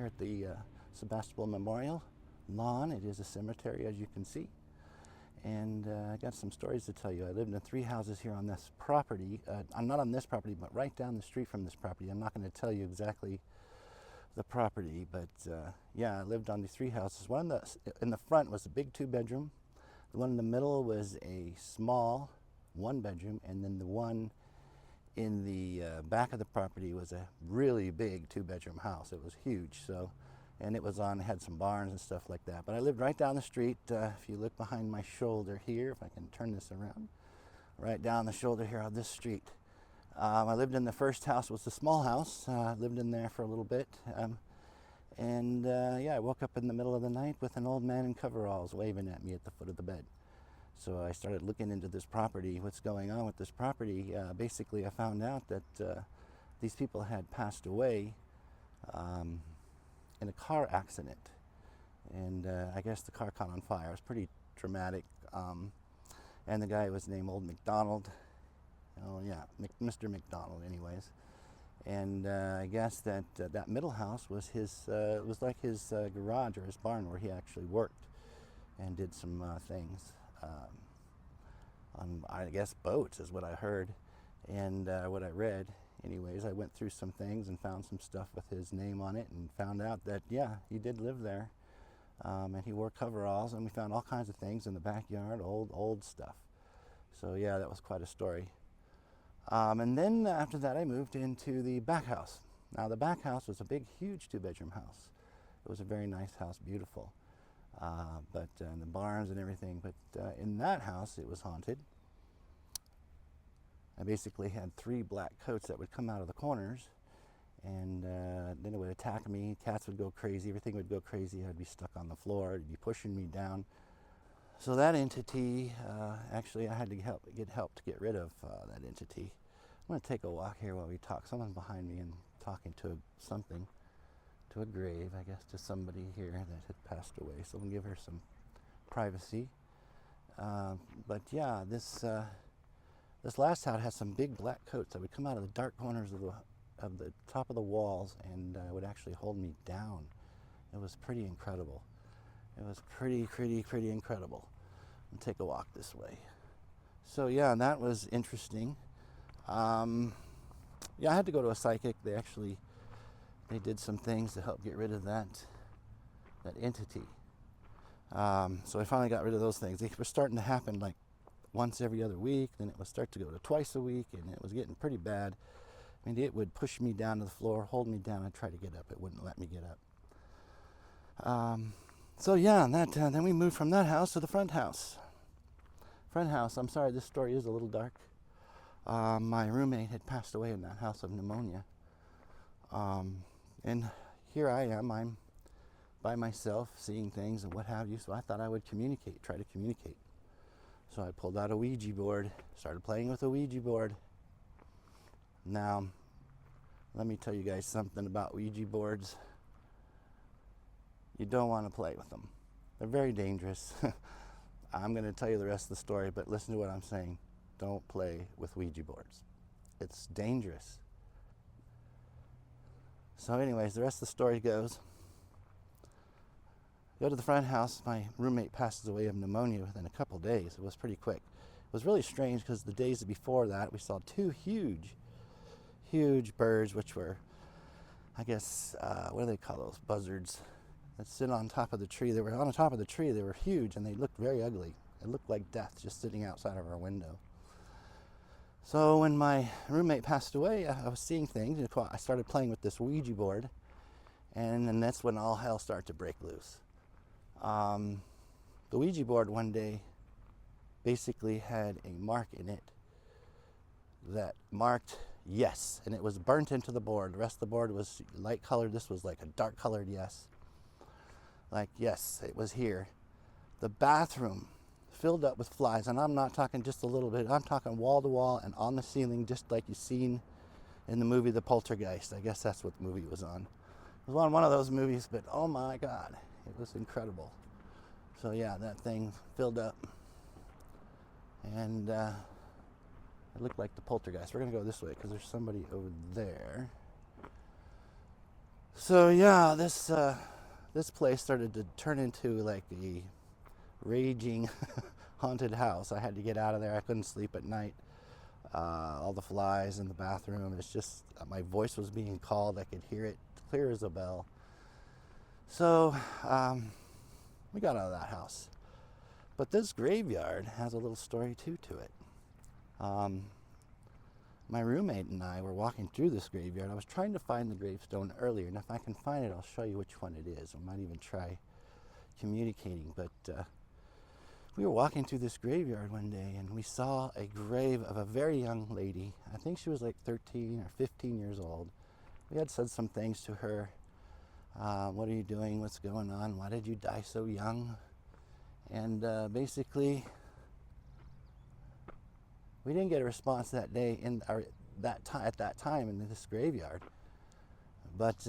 here at the Sebastopol Memorial Lawn. It is a cemetery, as you can see. And I got some stories to tell you. I lived in 3 houses here on this property. I'm not on this property, but right down the street from this property. I'm not going to tell you exactly the property, but yeah, I lived on these 3 houses. One in the front was a big 2-bedroom. The one in the middle was a small 1-bedroom, and then the one in the back of the property was a really big 2-bedroom house. It was huge, and it had some barns and stuff like that. But I lived right down the street. If you look behind my shoulder here, if I can turn this around, right down the shoulder here on this street. I lived in the first house. Was a small house. I lived in there for a little bit. Yeah, I woke up in the middle of the night with an old man in coveralls waving at me at the foot of the bed. So I started looking into this property, what's going on with this property. Basically, I found out that these people had passed away in a car accident. And I guess the car caught on fire. It was pretty dramatic. And the guy was named Old McDonald. Oh yeah, Mr. McDonald anyways. And I guess that that middle house was his, it was like his garage or his barn where he actually worked and did some things. On, I guess, boats is what I heard and what I read. Anyways, I went through some things and found some stuff with his name on it and found out that, yeah, he did live there. And he wore coveralls, and we found all kinds of things in the backyard, old stuff. So yeah, that was quite a story. And then after that, I moved into the back house. Now, the back house was a big, huge 2-bedroom house. It was a very nice house, beautiful. But the barns and everything. But in that house, it was haunted. I basically had 3 black coats that would come out of the corners, and then it would attack me. Cats would go crazy. Everything would go crazy. I'd be stuck on the floor. It'd be pushing me down. So that entity, actually, I had to get help to get rid of that entity. I'm going to take a walk here while we talk. Someone's behind me and talking to something, to a grave, I guess, to somebody here that had passed away. So I'm going to give her some privacy. But yeah, this last house has some big black coats that would come out of the dark corners of the top of the walls and would actually hold me down. It was pretty incredible. It was pretty incredible. I'll take a walk this way. So yeah, that was interesting. Yeah, I had to go to a psychic. They did some things to help get rid of that entity. So I finally got rid of those things. They were starting to happen like once every other week. Then it would start to go to twice a week, and it was getting pretty bad. I mean, it would push me down to the floor, hold me down, and try to get up. It wouldn't let me get up. So yeah, then we moved from that house to the front house. I'm sorry, this story is a little dark. My roommate had passed away in that house of pneumonia. And here I am, I'm by myself seeing things and what have you, so I thought I would try to communicate. So I pulled out a Ouija board, started playing with a Ouija board. Now, let me tell you guys something about Ouija boards. You don't want to play with them. They're very dangerous. I'm going to tell you the rest of the story, but listen to what I'm saying. Don't play with Ouija boards. It's dangerous. So anyways, the rest of the story goes. Go to the front house. My roommate passes away of pneumonia within a couple days. It was pretty quick. It was really strange because the days before that, we saw 2 huge birds, which were, I guess, what do they call those? Buzzards that sit on top of the tree. They were on the top of the tree. They were huge, and they looked very ugly. It looked like death just sitting outside of our window. So when my roommate passed away, I was seeing things. I started playing with this Ouija board, and then that's when all hell started to break loose. The Ouija board one day basically had a mark in it that marked yes, and it was burnt into the board. The rest of the board was light colored. This was like a dark colored yes. Like, yes, it was here. The bathroom filled up with flies, and I'm not talking just a little bit. I'm talking wall to wall and on the ceiling, just like you've seen in the movie The Poltergeist. I guess that's what the movie was on. It was on one of those movies, but oh my God, it was incredible. So yeah, that thing filled up, and it looked like the Poltergeist. We're gonna go this way because there's somebody over there. So yeah, this place started to turn into like a raging haunted house. I had to get out of there. I couldn't sleep at night. All the flies in the bathroom. It's just my voice was being called. I could hear it clear as a bell. So we got out of that house. But this graveyard has a little story too to it. Um, my roommate and I were walking through this graveyard. I was trying to find the gravestone earlier, and if I can find it, I'll show you which one it is. I might even try communicating. But we were walking through this graveyard one day, and we saw a grave of a very young lady. I think she was like 13 or 15 years old. We had said some things to her. What are you doing? What's going on? Why did you die so young? And basically, we didn't get a response that day at that time in this graveyard. But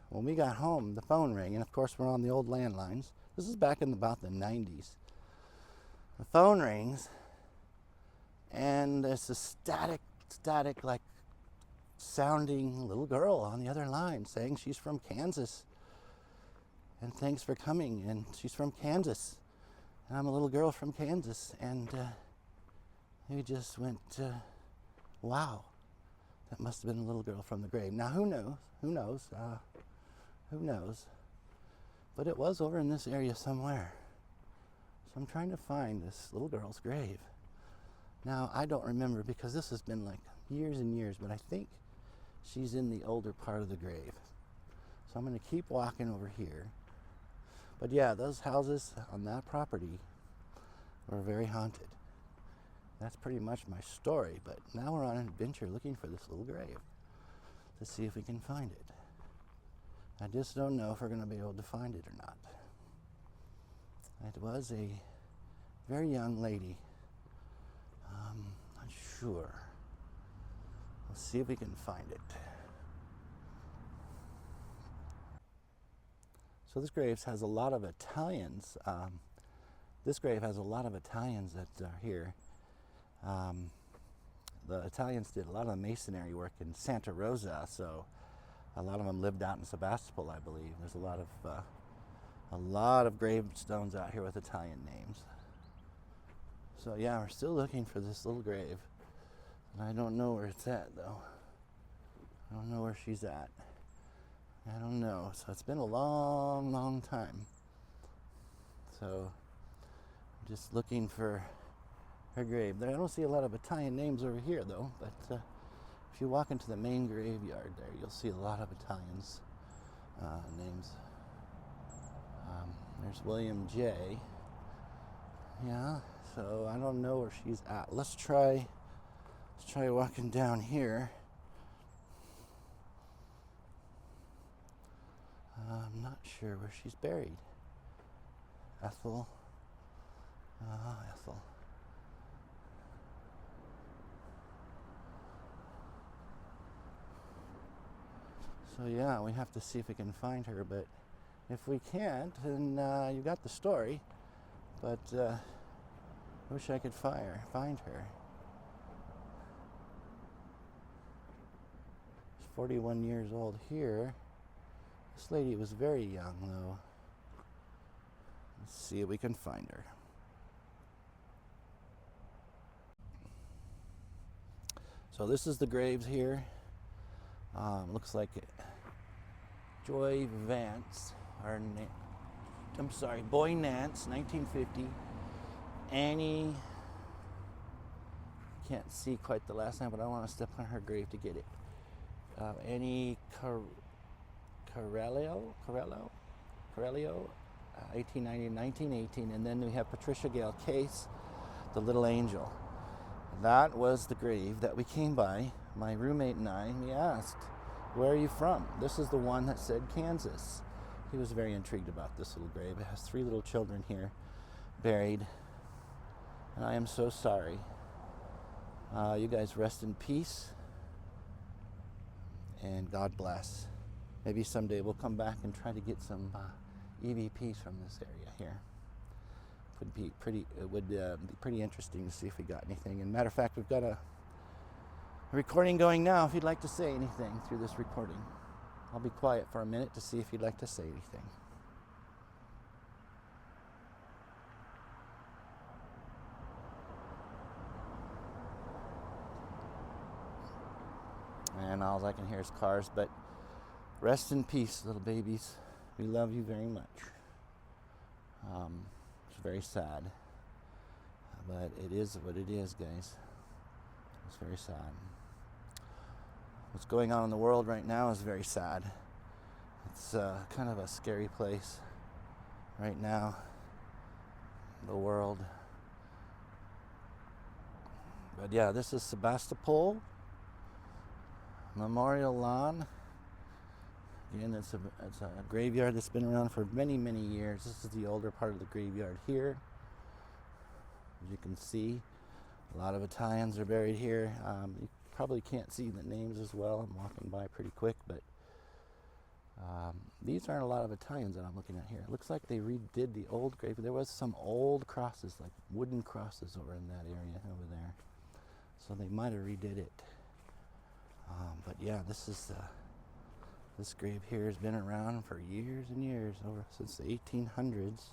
when we got home, the phone rang, and of course we're on the old landlines. This is back in about the 90s. The phone rings, and there's a static, like sounding little girl on the other line saying she's from Kansas. And thanks for coming, and she's from Kansas. And I'm a little girl from Kansas, and we just went, wow, that must have been a little girl from the grave. Now, who knows, but it was over in this area somewhere. So I'm trying to find this little girl's grave. Now, I don't remember because this has been like years and years, but I think she's in the older part of the grave. So I'm going to keep walking over here. But yeah, those houses on that property were very haunted. That's pretty much my story, but now we're on an adventure looking for this little grave to see if we can find it. I just don't know if we're going to be able to find it or not. It was a very young lady. Not sure. Let's see if we can find it. So this grave has a lot of Italians. This grave has a lot of Italians that are here. The Italians did a lot of the masonry work in Santa Rosa, so a lot of them lived out in Sebastopol, I believe. There's a lot of gravestones out here with Italian names. So yeah, we're still looking for this little grave, and I don't know where it's at though. I don't know where she's at. I don't know. So it's been a long, long time. So I'm just looking for her grave. I don't see a lot of Italian names over here though, but if you walk into the main graveyard there, you'll see a lot of Italians names. There's William J. Yeah, so I don't know where she's at. Let's try walking down here. I'm not sure where she's buried. Ethel. Ethel. So yeah, we have to see if we can find her, but if we can't, then you got the story. But I wish I could find her. She's 41 years old here. This lady was very young, though. Let's see if we can find her. So this is the graves here. Looks like Joy Vance, Boy Nance, 1950. Annie, can't see quite the last name, but I want to step on her grave to get it. Annie Corello, 1890, 1918, and then we have Patricia Gale Case, the little angel. That was the grave that we came by, my roommate and I. We asked, where are you from? This is the one that said Kansas. He was very intrigued about this little grave. It has 3 little children here buried, and I am so sorry. You guys rest in peace, and God bless. Maybe someday we'll come back and try to get some EVPs from this area here. It would be pretty interesting to see if we got anything. And matter of fact, we've got a recording going now if you'd like to say anything through this recording. I'll be quiet for a minute to see if you'd like to say anything. And all I can hear is cars, but rest in peace, little babies. We love you very much. It's very sad, but it is what it is, guys. It's very sad. What's going on in the world right now is very sad. It's kind of a scary place right now, the world. But yeah, this is Sebastopol Memorial Lawn. Again, it's a graveyard that's been around for many, many years. This is the older part of the graveyard here. As you can see, a lot of Italians are buried here. You probably can't see the names as well. I'm walking by pretty quick, but these aren't a lot of Italians that I'm looking at here. It looks like they redid the old grave. There was some old crosses, like wooden crosses over in that area over there. So they might have redid it. But yeah, this grave here has been around for years and years, over since the 1800s.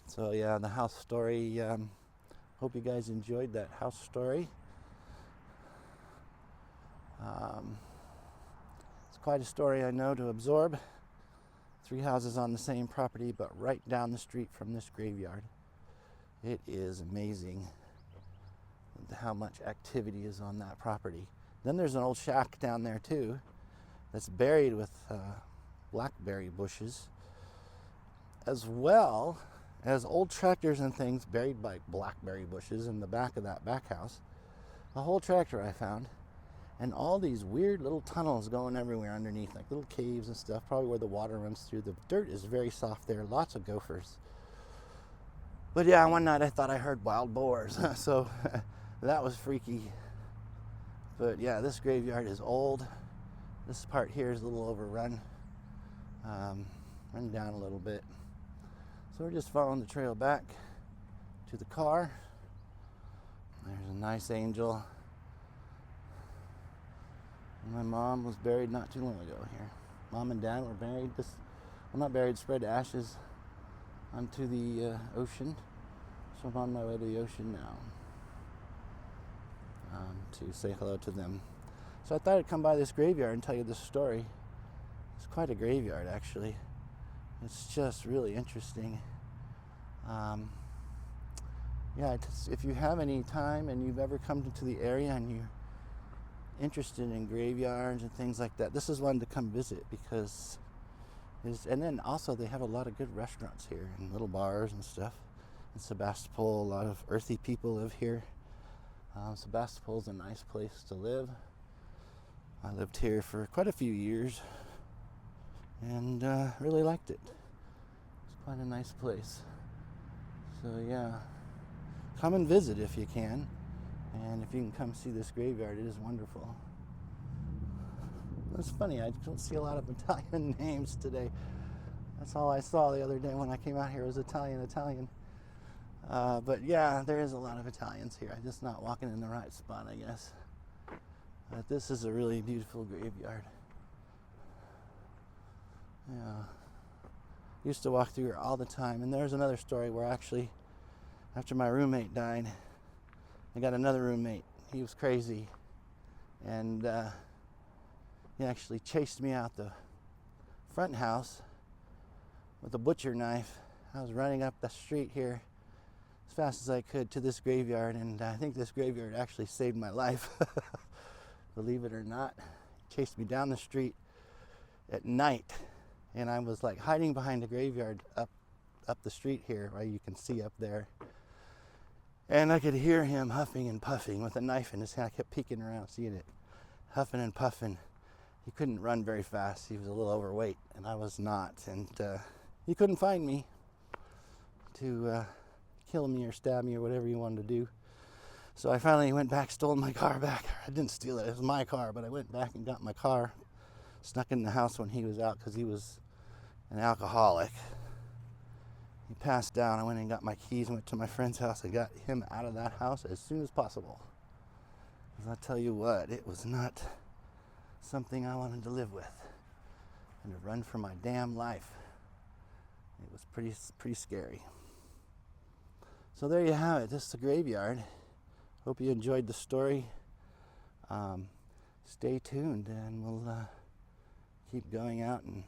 So yeah, the house story. Hope you guys enjoyed that house story. It's quite a story, I know, to absorb. 3 houses on the same property, but right down the street from this graveyard. It is amazing how much activity is on that property. Then there's an old shack down there too that's buried with blackberry bushes, as well as old tractors and things buried by blackberry bushes in the back of that back house. A whole tractor I found, and all these weird little tunnels going everywhere underneath, like little caves and stuff, probably where the water runs through. The dirt is very soft there, lots of gophers. But yeah, one night I thought I heard wild boars, so that was freaky. But yeah, this graveyard is old. This part here is a little overrun, run down a little bit. So we're just following the trail back to the car. There's a nice angel. My mom was buried not too long ago here. Mom and Dad were buried. Not buried, spread ashes onto the ocean. So I'm on my way to the ocean now to say hello to them. So I thought I'd come by this graveyard and tell you this story. It's quite a graveyard, actually. It's just really interesting. If you have any time and you've ever come to the area and you're interested in graveyards and things like that, this is one to come visit, because and then also they have a lot of good restaurants here and little bars and stuff. In Sebastopol, a lot of earthy people live here. Sebastopol is a nice place to live. I lived here for quite a few years and really liked it. It's quite a nice place. So yeah, come and visit if you can. And if you can come see this graveyard, it is wonderful. It's funny, I don't see a lot of Italian names today. That's all I saw the other day when I came out here was Italian. But yeah, there is a lot of Italians here. I'm just not walking in the right spot, I guess. But this is a really beautiful graveyard. Yeah. Used to walk through here all the time. And there's another story where actually, after my roommate died, I got another roommate. He was crazy. And he actually chased me out the front house with a butcher knife. I was running up the street here as fast as I could to this graveyard, and I think this graveyard actually saved my life. Believe it or not. He chased me down the street at night, and I was like hiding behind a graveyard up the street here, where you can see up there. And I could hear him huffing and puffing with a knife in his hand. I kept peeking around, seeing it, huffing and puffing. He couldn't run very fast. He was a little overweight, and I was not. And he couldn't find me to kill me or stab me or whatever he wanted to do. So I finally went back, stole my car back. I didn't steal it. It was my car, but I went back and got my car, snuck in the house when he was out because he was an alcoholic. He passed down. I went and got my keys and went to my friend's house. I got him out of that house as soon as possible. Because I'll tell you what, it was not something I wanted to live with. And to run for my damn life. It was pretty scary. So there you have it. This is the graveyard. Hope you enjoyed the story. Stay tuned and we'll keep going out and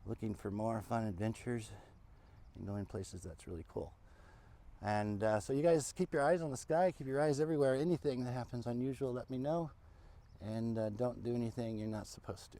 looking for more fun adventures and going places that's really cool. And so you guys keep your eyes on the sky, keep your eyes everywhere. Anything that happens unusual, let me know. And don't do anything you're not supposed to.